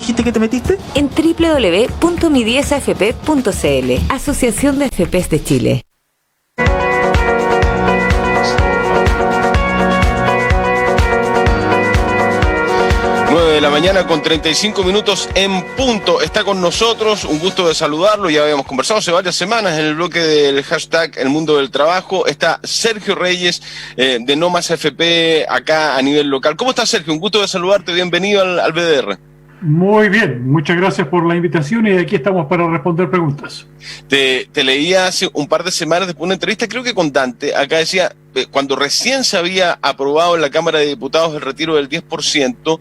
dijiste que te metiste? En www.mi10afp.cl, Asociación de AFPs de Chile. 9:35 con 35 minutos en punto. Está con nosotros, un gusto de saludarlo. Ya habíamos conversado hace varias semanas en el bloque del hashtag El Mundo del Trabajo. Está Sergio Reyes de No Más AFP acá a nivel local. ¿Cómo estás, Sergio? Un gusto de saludarte. Bienvenido al BDR. Muy bien, muchas gracias por la invitación y aquí estamos para responder preguntas. Te leía hace un par de semanas después de una entrevista, creo que con Dante, acá decía, cuando recién se había aprobado en la Cámara de Diputados el retiro del 10%,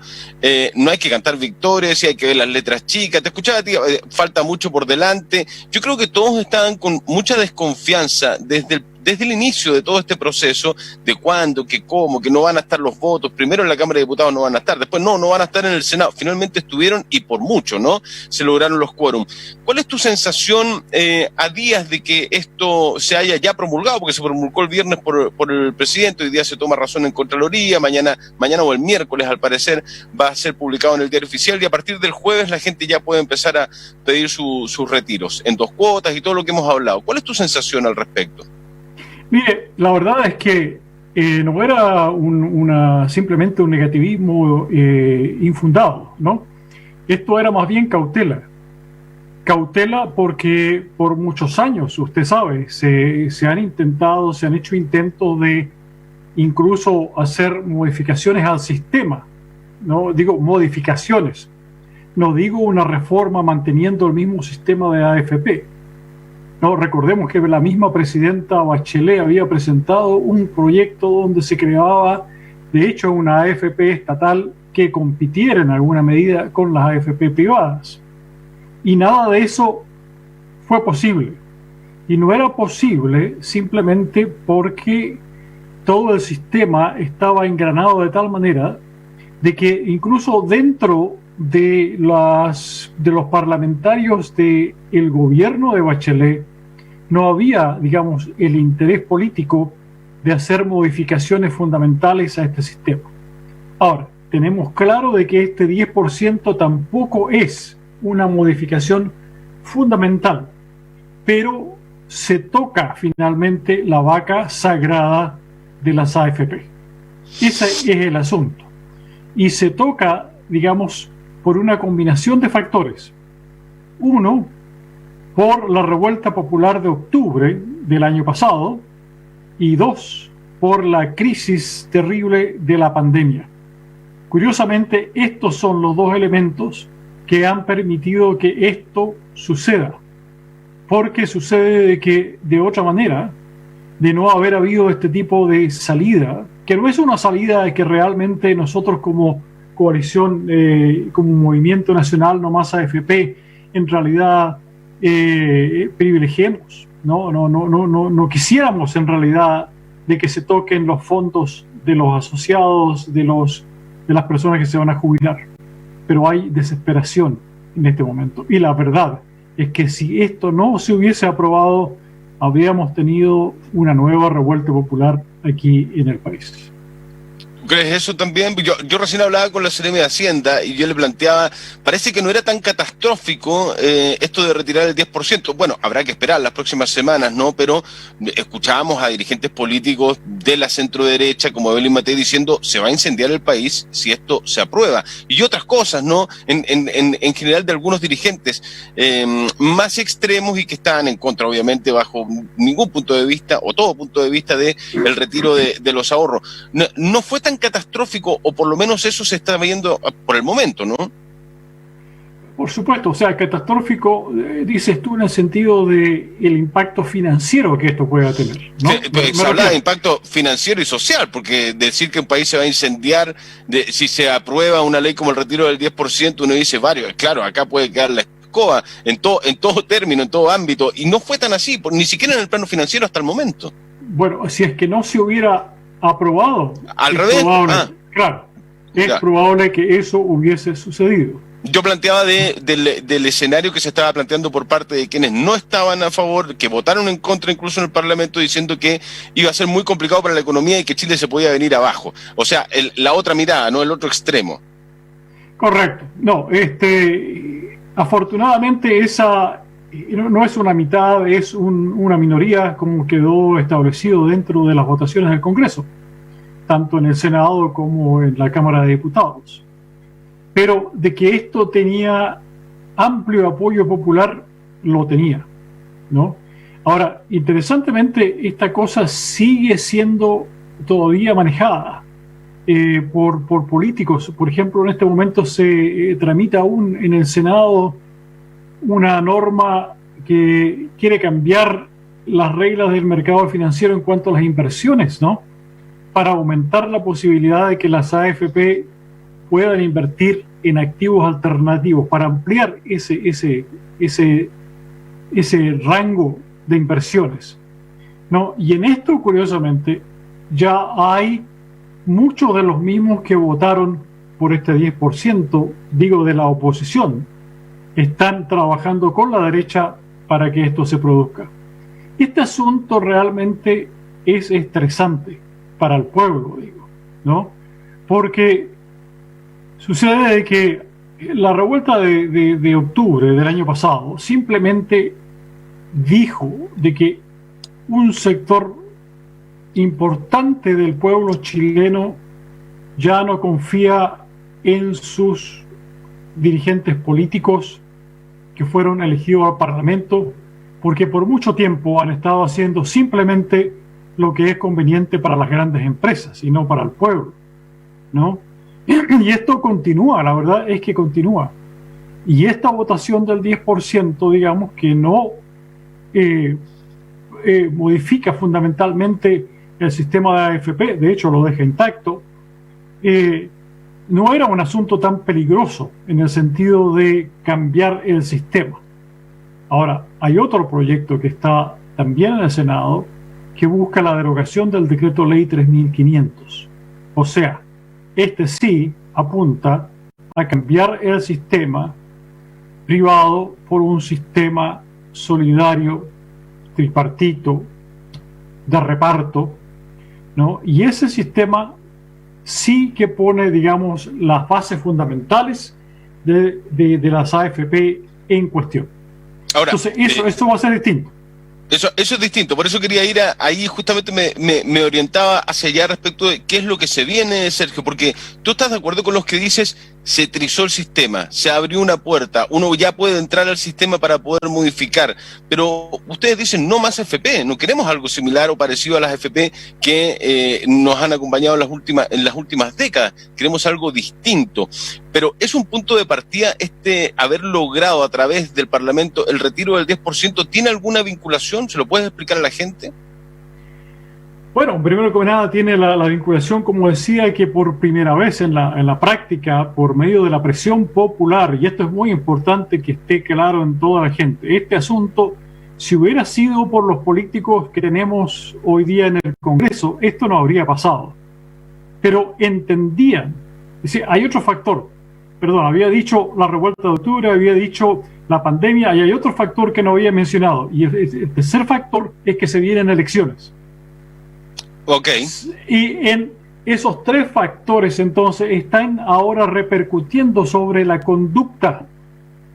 no hay que cantar victoria, decía, hay que ver las letras chicas. Te escuchaba, tío, falta mucho por delante. Yo creo que todos estaban con mucha desconfianza desde el inicio de todo este proceso, de cuándo, que cómo, que no van a estar los votos. Primero en la Cámara de Diputados no van a estar, después no van a estar en el Senado. Finalmente estuvieron y por mucho, ¿no? Se lograron los quórum. ¿Cuál es tu sensación a días de que esto se haya ya promulgado? Porque se promulgó el viernes por el presidente, hoy día se toma razón en Contraloría, mañana o el miércoles al parecer va a ser publicado en el Diario Oficial y a partir del jueves la gente ya puede empezar a pedir sus retiros en 2 cuotas y todo lo que hemos hablado. ¿Cuál es tu sensación al respecto? Mire, la verdad es que no era simplemente un negativismo infundado, ¿no? Esto era más bien cautela. Cautela porque por muchos años, usted sabe, se han hecho intentos de incluso hacer modificaciones al sistema. No digo modificaciones, no digo una reforma manteniendo el mismo sistema de AFP. No, recordemos que la misma presidenta Bachelet había presentado un proyecto donde se creaba, de hecho, una AFP estatal que compitiera en alguna medida con las AFP privadas. Y nada de eso fue posible. Y no era posible simplemente porque todo el sistema estaba engranado de tal manera de que incluso dentro de los parlamentarios del gobierno de Bachelet no había, digamos, el interés político de hacer modificaciones fundamentales a este sistema. Ahora, tenemos claro de que este 10% tampoco es una modificación fundamental, pero se toca finalmente la vaca sagrada de las AFP. Ese es el asunto. Y se toca, digamos, por una combinación de factores. Uno, por la revuelta popular de octubre del año pasado, y 2, por la crisis terrible de la pandemia. Curiosamente, estos son los 2 elementos que han permitido que esto suceda, porque sucede de que de otra manera, de no haber habido este tipo de salida, que no es una salida que realmente nosotros como coalición, como movimiento nacional No Más AFP, en realidad privilegiemos. No quisiéramos en realidad de que se toquen los fondos de los asociados, de las personas que se van a jubilar. Pero hay desesperación en este momento. Y la verdad es que si esto no se hubiese aprobado, habríamos tenido una nueva revuelta popular aquí en el país. ¿Crees eso también? Yo recién hablaba con la Seremi de Hacienda y yo le planteaba, parece que no era tan catastrófico esto de retirar el 10%. Bueno, habrá que esperar las próximas semanas, ¿no? Pero escuchábamos a dirigentes políticos de la centroderecha, como Evelyn Matei, diciendo se va a incendiar el país si esto se aprueba. Y otras cosas, ¿no? En general de algunos dirigentes más extremos y que estaban en contra, obviamente, bajo ningún punto de vista o todo punto de vista de el retiro de los ahorros. No fue tan catastrófico, o por lo menos eso se está viendo por el momento, ¿no? Por supuesto, o sea, catastrófico, dices tú en el sentido de el impacto financiero que esto pueda tener, ¿no? Se habla de impacto financiero y social, porque decir que un país se va a incendiar si se aprueba una ley como el retiro del 10%, uno dice varios, claro, acá puede quedar la escoba en todo término, en todo ámbito, y no fue tan así, ni siquiera en el plano financiero hasta el momento. Bueno, si es que no se hubiera aprobado, al revés, es probable que eso hubiese sucedido. Yo planteaba del escenario que se estaba planteando por parte de quienes no estaban a favor, que votaron en contra incluso en el Parlamento, diciendo que iba a ser muy complicado para la economía y que Chile se podía venir abajo. O sea, la otra mirada, no el otro extremo. Correcto. No, afortunadamente esa no es una mitad, es una minoría como quedó establecido dentro de las votaciones del Congreso, tanto en el Senado como en la Cámara de Diputados. Pero de que esto tenía amplio apoyo popular, lo tenía, ¿no? Ahora, interesantemente, esta cosa sigue siendo todavía manejada por políticos. Por ejemplo, en este momento se tramita aún en el Senado una norma que quiere cambiar las reglas del mercado financiero en cuanto a las inversiones, ¿no? Para aumentar la posibilidad de que las AFP puedan invertir en activos alternativos, para ampliar ese rango de inversiones, ¿no? Y en esto, curiosamente, ya hay muchos de los mismos que votaron por este 10%, digo, de la oposición, están trabajando con la derecha para que esto se produzca. Este asunto realmente es estresante para el pueblo, digo, ¿no? Porque sucede que la revuelta de octubre del año pasado simplemente dijo de que un sector importante del pueblo chileno ya no confía en sus dirigentes políticos que fueron elegidos al Parlamento, porque por mucho tiempo han estado haciendo simplemente lo que es conveniente para las grandes empresas y no para el pueblo, ¿no? Y esto continúa, la verdad es que continúa. Y esta votación del 10%, digamos, que no modifica fundamentalmente el sistema de AFP, de hecho lo deja intacto, no era un asunto tan peligroso en el sentido de cambiar el sistema. Ahora, hay otro proyecto que está también en el Senado que busca la derogación del decreto ley 3500. O sea, este sí apunta a cambiar el sistema privado por un sistema solidario, tripartito, de reparto, ¿no? Y ese sistema sí que pone, digamos, las bases fundamentales de las AFP en cuestión. Ahora, entonces, eso va a ser distinto. Eso es distinto, por eso quería ir ahí, justamente me orientaba hacia allá respecto de qué es lo que se viene, Sergio, porque tú estás de acuerdo con los que dices, se trizó el sistema, se abrió una puerta, uno ya puede entrar al sistema para poder modificar, pero ustedes dicen no más FP, no queremos algo similar o parecido a las FP que nos han acompañado en las últimas décadas, queremos algo distinto, pero es un punto de partida haber logrado a través del Parlamento el retiro del 10%, ¿tiene alguna vinculación? ¿Se lo puedes explicar a la gente? Bueno, primero que nada tiene la vinculación, como decía, que por primera vez en la práctica, por medio de la presión popular, y esto es muy importante que esté claro en toda la gente, este asunto, si hubiera sido por los políticos que tenemos hoy día en el Congreso, esto no habría pasado. Pero entendían, es decir, hay otro factor, había dicho la revuelta de octubre, había dicho la pandemia, y hay otro factor que no había mencionado, y el tercer factor es que se vienen elecciones. Okay. Y en esos tres factores entonces están ahora repercutiendo sobre la conducta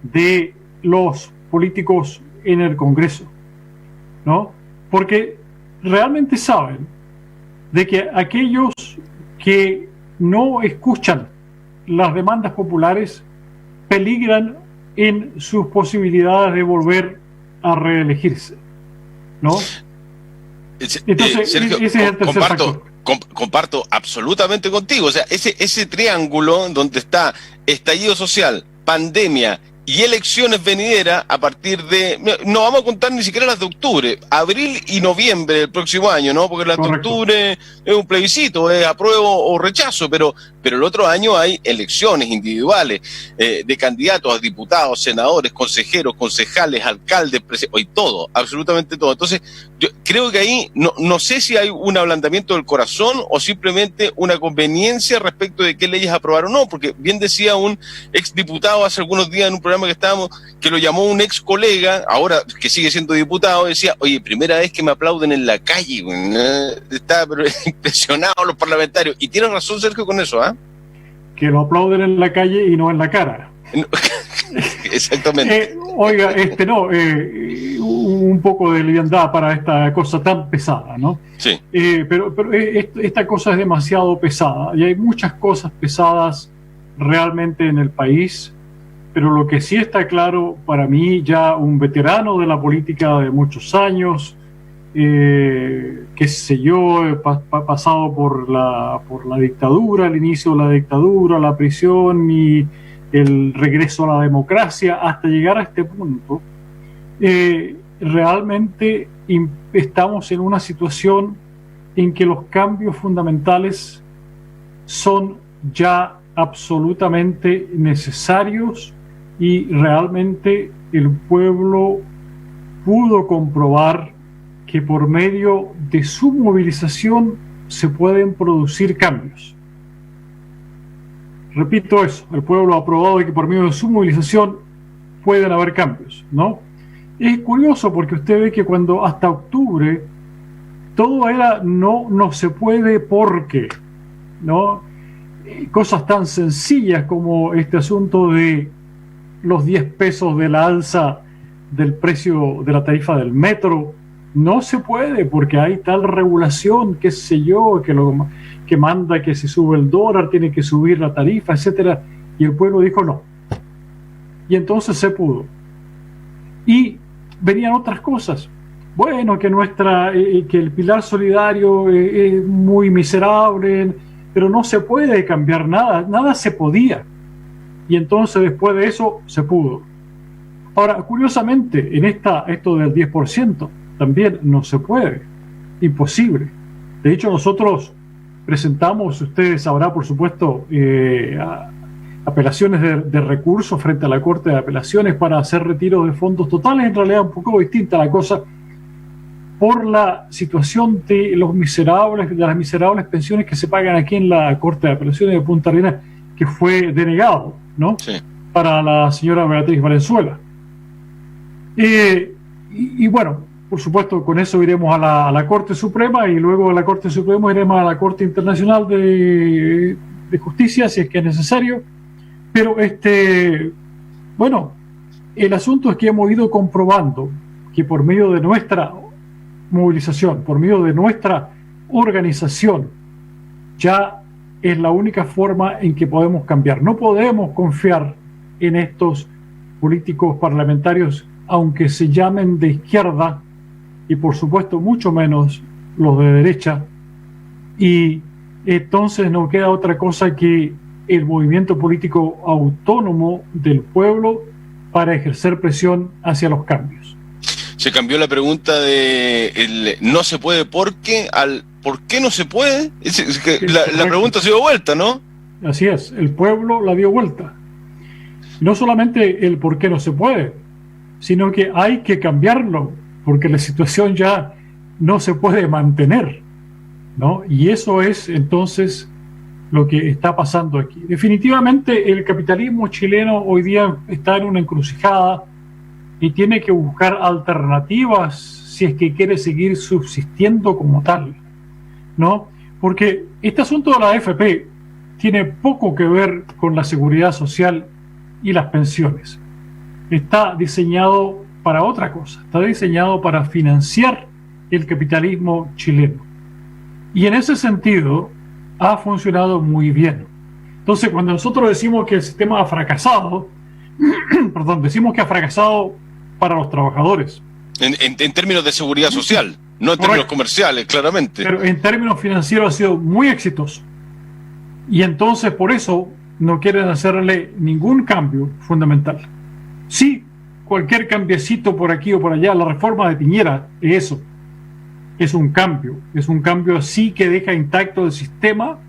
de los políticos en el Congreso, ¿no? Porque realmente saben de que aquellos que no escuchan las demandas populares peligran en sus posibilidades de volver a reelegirse, ¿no? Entonces, Sergio, ese es el tercer factor. Comparto absolutamente contigo. O sea, ese triángulo donde está estallido social, pandemia y elecciones venideras a partir de... No vamos a contar ni siquiera las de octubre, abril y noviembre del próximo año, ¿no? Porque las de octubre es un plebiscito, es apruebo o rechazo, pero el otro año hay elecciones individuales de candidatos a diputados, senadores, consejeros, concejales, alcaldes, hoy todo, absolutamente todo. Entonces, yo creo que ahí no sé si hay un ablandamiento del corazón o simplemente una conveniencia respecto de qué leyes aprobar o no, porque bien decía un exdiputado hace algunos días en un programa que estábamos, que lo llamó un ex colega, ahora que sigue siendo diputado, decía, oye, primera vez que me aplauden en la calle, está impresionado los parlamentarios, y tiene razón Sergio con eso, ¿ah? que lo aplauden en la calle y no en la cara. Exactamente. Oiga, un poco de liviandad para esta cosa tan pesada, ¿no? Sí. Pero esta cosa es demasiado pesada y hay muchas cosas pesadas realmente en el país, pero lo que sí está claro para mí, ya un veterano de la política de muchos años, qué sé yo, pasado por la dictadura, el inicio de la dictadura, la prisión y el regreso a la democracia, hasta llegar a este punto, realmente estamos en una situación en que los cambios fundamentales son ya absolutamente necesarios y realmente el pueblo pudo comprobar que por medio de su movilización se pueden producir cambios. Repito eso, el pueblo ha probado que por medio de su movilización pueden haber cambios, ¿no? Es curioso porque usted ve que cuando hasta octubre todo era no se puede porque, ¿no? Cosas tan sencillas como este asunto de los 10 pesos de la alza del precio de la tarifa del metro, no se puede porque hay tal regulación, qué sé yo, que manda que si sube el dólar tiene que subir la tarifa, etcétera, y el pueblo dijo no. Y entonces se pudo. Y venían otras cosas. Bueno, que que el pilar solidario es muy miserable, pero no se puede cambiar nada se podía. Y entonces después de eso se pudo. Ahora, curiosamente, en esto del 10% también no se puede, imposible. De hecho, nosotros presentamos, ustedes sabrán, por supuesto, apelaciones de recursos frente a la Corte de Apelaciones para hacer retiros de fondos totales. En realidad un poco distinta la cosa por la situación de las miserables pensiones que se pagan aquí en la Corte de Apelaciones de Punta Arenas, que fue denegado, ¿no? Sí. Para la señora Beatriz Valenzuela. Y bueno, por supuesto, con eso iremos a la Corte Suprema y luego de la Corte Suprema iremos a la Corte Internacional de Justicia, si es que es necesario. Pero, bueno, el asunto es que hemos ido comprobando que por medio de nuestra movilización, por medio de nuestra organización, ya es la única forma en que podemos cambiar. No podemos confiar en estos políticos parlamentarios, aunque se llamen de izquierda, y por supuesto mucho menos los de derecha, y entonces no queda otra cosa que el movimiento político autónomo del pueblo para ejercer presión hacia los cambios. Se cambió la pregunta de no se puede porque al ¿por qué no se puede? La pregunta se dio vuelta, ¿no? Así es, el pueblo la dio vuelta. No solamente el por qué no se puede, sino que hay que cambiarlo, porque la situación ya no se puede mantener, ¿no? Y eso es entonces lo que está pasando aquí. Definitivamente el capitalismo chileno hoy día está en una encrucijada y tiene que buscar alternativas si es que quiere seguir subsistiendo como tal, ¿no? Porque este asunto de la AFP tiene poco que ver con la seguridad social y las pensiones. Está diseñado para otra cosa, está diseñado para financiar el capitalismo chileno. Y en ese sentido ha funcionado muy bien. Entonces, cuando nosotros decimos que el sistema ha fracasado, decimos que ha fracasado para los trabajadores. En términos de seguridad social, no en términos comerciales, claramente. Pero en términos financieros ha sido muy exitoso. Y entonces, por eso, no quieren hacerle ningún cambio fundamental. Sí, cualquier cambiecito por aquí o por allá, la reforma de Piñera es eso. Es un cambio así que deja intacto el sistema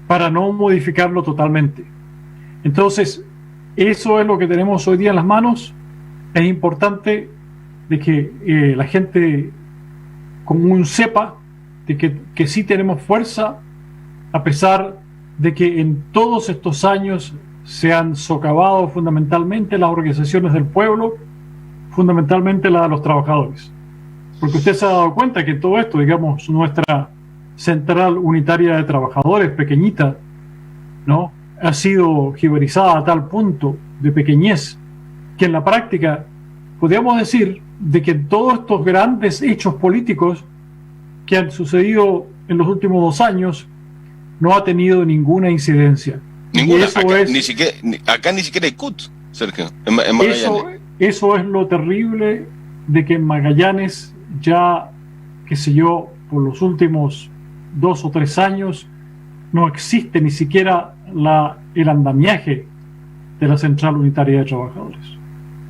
para no modificarlo totalmente. Entonces, eso es lo que tenemos hoy día en las manos. Es importante de que la gente común sepa de que sí tenemos fuerza, a pesar de que en todos estos años se han socavado fundamentalmente las organizaciones del pueblo, fundamentalmente la de los trabajadores. Porque usted se ha dado cuenta que todo esto, digamos, nuestra central unitaria de trabajadores, pequeñita, ¿no? ha sido jibarizada a tal punto de pequeñez que en la práctica podríamos decir de que todos estos grandes hechos políticos que han sucedido en los últimos 2 años no ha tenido ninguna incidencia. Ninguna. Acá ni siquiera hay CUT, Sergio, en Magallanes. Eso es lo terrible de que en Magallanes ya, qué sé yo, por los últimos 2 o 3 años no existe ni siquiera el andamiaje de la Central Unitaria de Trabajadores.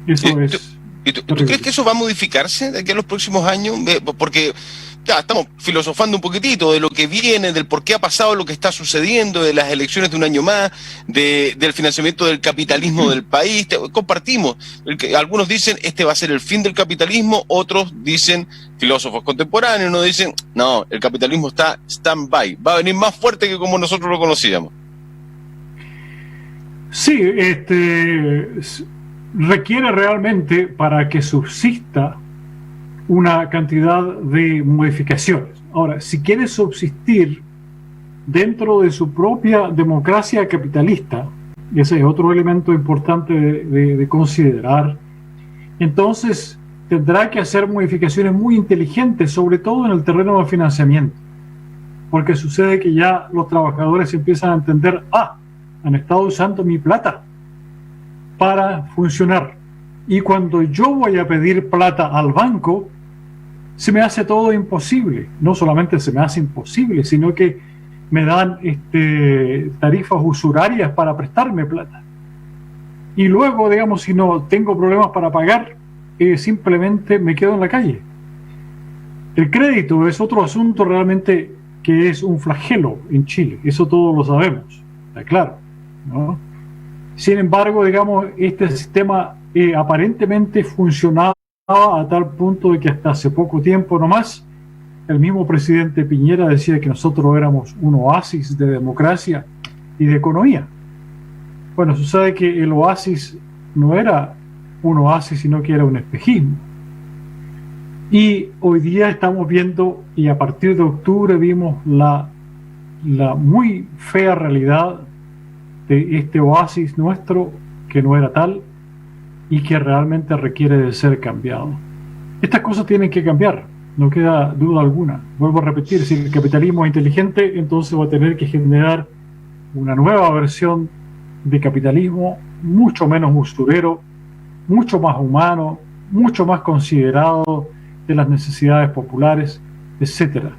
Eso es... ¿Y tú crees que eso va a modificarse de aquí a los próximos años? Porque ya estamos filosofando un poquitito de lo que viene, del por qué ha pasado lo que está sucediendo, de las elecciones de un año más, del financiamiento del capitalismo del país. Compartimos. Algunos dicen este va a ser el fin del capitalismo, otros dicen, filósofos contemporáneos, nos dicen, no, el capitalismo está stand-by, va a venir más fuerte que como nosotros lo conocíamos. Sí, requiere realmente, para que subsista, una cantidad de modificaciones. Ahora, si quiere subsistir dentro de su propia democracia capitalista, y ese es otro elemento importante de considerar, entonces tendrá que hacer modificaciones muy inteligentes, sobre todo en el terreno del financiamiento, porque sucede que ya los trabajadores empiezan a entender, han estado usando mi plata para funcionar, y cuando yo voy a pedir plata al banco se me hace todo imposible. No solamente se me hace imposible, sino que me dan tarifas usurarias para prestarme plata, y luego, digamos, si no tengo problemas para pagar, simplemente me quedo en la calle. El crédito es otro asunto realmente que es un flagelo en Chile, eso todos lo sabemos, está claro, ¿no? Sin embargo, digamos, este sistema aparentemente funcionaba a tal punto de que hasta hace poco tiempo nomás el mismo presidente Piñera decía que nosotros éramos un oasis de democracia y de economía. Bueno, sucede que el oasis no era un oasis, sino que era un espejismo. Y hoy día estamos viendo, y a partir de octubre vimos la muy fea realidad de este oasis nuestro, que no era tal y que realmente requiere de ser cambiado. Estas cosas tienen que cambiar, no queda duda alguna. Vuelvo a repetir, si el capitalismo es inteligente, entonces va a tener que generar una nueva versión de capitalismo mucho menos usurero, mucho más humano, mucho más considerado de las necesidades populares, etcétera.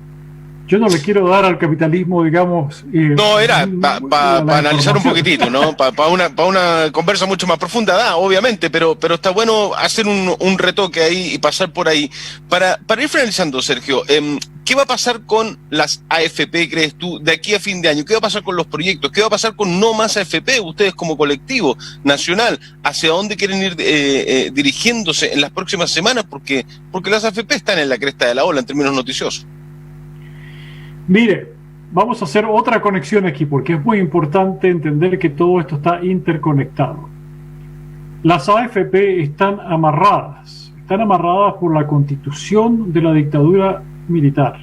Yo no le quiero dar al capitalismo, digamos... no, era para analizar un poquitito, ¿no? Para una conversa mucho más profunda, obviamente, pero está bueno hacer un retoque ahí y pasar por ahí. Para ir finalizando, Sergio, ¿qué va a pasar con las AFP, crees tú, de aquí a fin de año? ¿Qué va a pasar con los proyectos? ¿Qué va a pasar con No Más AFP? Ustedes como colectivo nacional, ¿hacia dónde quieren ir dirigiéndose en las próximas semanas? Porque las AFP están en la cresta de la ola en términos noticiosos. Mire, vamos a hacer otra conexión aquí, porque es muy importante entender que todo esto está interconectado. Las AFP están amarradas por la constitución de la dictadura militar,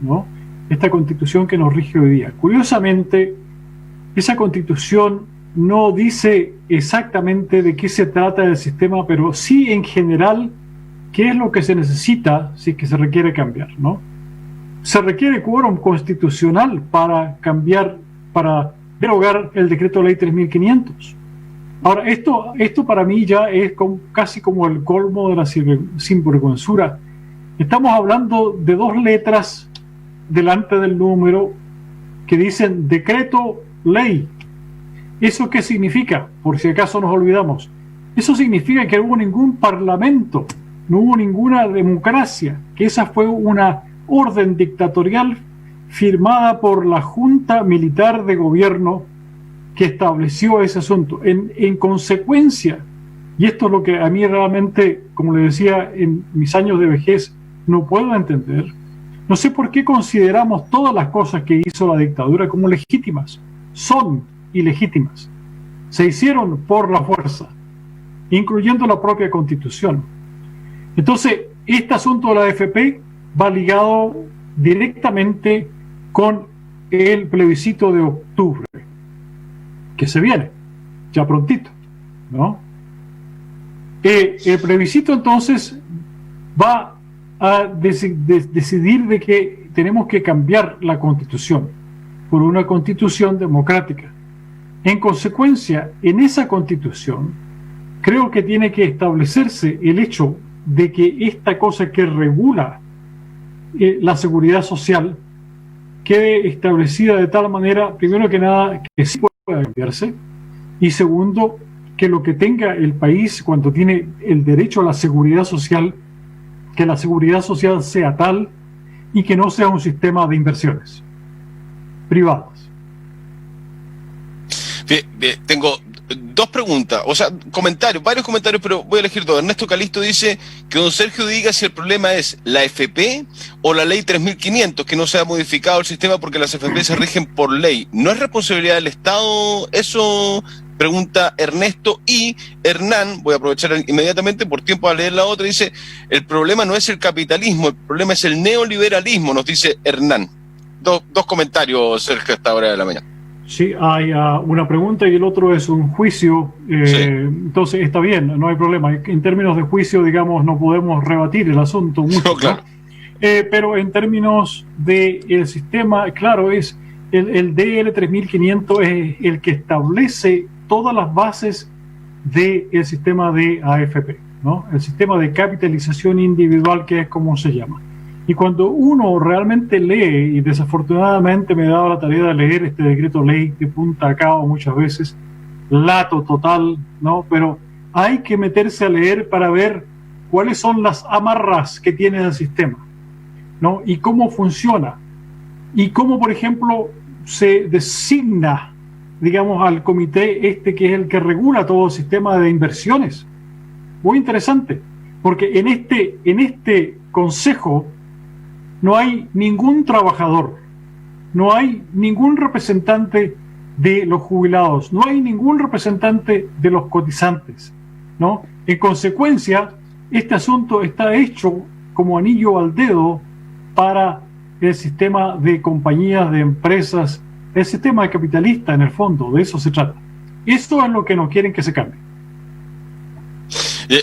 ¿no? Esta constitución que nos rige hoy día. Curiosamente, esa constitución no dice exactamente de qué se trata el sistema, pero sí en general qué es lo que se necesita si es que se requiere cambiar, ¿no? Se requiere quórum constitucional para cambiar, para derogar el decreto ley 3500. Ahora, esto para mí ya es casi como el colmo de la sinvergüenzura. Estamos hablando de 2 letras delante del número que dicen decreto ley. ¿Eso qué significa? Por si acaso nos olvidamos. Eso significa que no hubo ningún parlamento, no hubo ninguna democracia, que esa fue una orden dictatorial firmada por la Junta Militar de Gobierno que estableció ese asunto. En consecuencia, y esto es lo que a mí realmente, como le decía, en mis años de vejez no puedo entender, no sé por qué consideramos todas las cosas que hizo la dictadura como legítimas. Son ilegítimas. Se hicieron por la fuerza, incluyendo la propia Constitución. Entonces, este asunto de la AFP va ligado directamente con el plebiscito de octubre. que se viene, ya prontito, ¿no? El plebiscito entonces va a decidir de que tenemos que cambiar la Constitución por una Constitución democrática. En consecuencia, en esa Constitución creo que tiene que establecerse el hecho de que esta cosa que regula la seguridad social quede establecida de tal manera, primero que nada, que sí pueda cambiarse, y segundo, que lo que tenga el país cuando tiene el derecho a la seguridad social, que la seguridad social sea tal y que no sea un sistema de inversiones privadas. Tengo dos preguntas, o sea, varios comentarios, pero voy a elegir dos. Ernesto Calisto dice que don Sergio diga si el problema es la AFP o la ley 3.500, que no se ha modificado el sistema porque las AFP se rigen por ley. ¿No es responsabilidad del Estado eso? Pregunta Ernesto. Y Hernán, voy a aprovechar inmediatamente por tiempo a leer la otra, dice, el problema no es el capitalismo, el problema es el neoliberalismo, nos dice Hernán. Dos comentarios, Sergio, a esta hora de la mañana. Sí, hay una pregunta y el otro es un juicio, Sí. Entonces está bien, no hay problema. En términos de juicio, digamos, no podemos rebatir el asunto mucho, No, claro. Pero en términos del sistema, claro, es el DL 3500 es el que establece todas las bases del sistema de AFP, ¿no? El sistema de capitalización individual, que es como se llama. Y cuando uno realmente lee, y desafortunadamente me he dado la tarea de leer este decreto ley de punta a cabo muchas veces, lato total, ¿no? Pero hay que meterse a leer para ver cuáles son las amarras que tiene el sistema, ¿no? Y cómo funciona. Y cómo, por ejemplo, se designa, digamos, al comité que es el que regula todo el sistema de inversiones. Muy interesante, porque en este consejo no hay ningún trabajador, no hay ningún representante de los jubilados, no hay ningún representante de los cotizantes, ¿no? En consecuencia, este asunto está hecho como anillo al dedo para el sistema de compañías, de empresas, el sistema capitalista, en el fondo, de eso se trata. Esto es lo que no quieren que se cambie.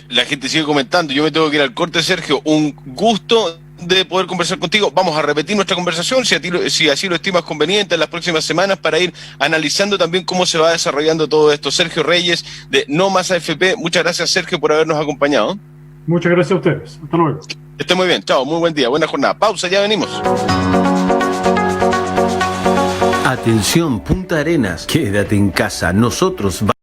La gente sigue comentando, yo me tengo que ir al corte, Sergio. Un gusto de poder conversar contigo. Vamos a repetir nuestra conversación, si así lo estimas conveniente, en las próximas semanas, para ir analizando también cómo se va desarrollando todo esto. Sergio Reyes, de No Más AFP. Muchas gracias, Sergio, por habernos acompañado. Muchas gracias a ustedes. Hasta luego. Que esté muy bien. Chao, muy buen día, buena jornada. Pausa, ya venimos. Atención, Punta Arenas, quédate en casa. Nosotros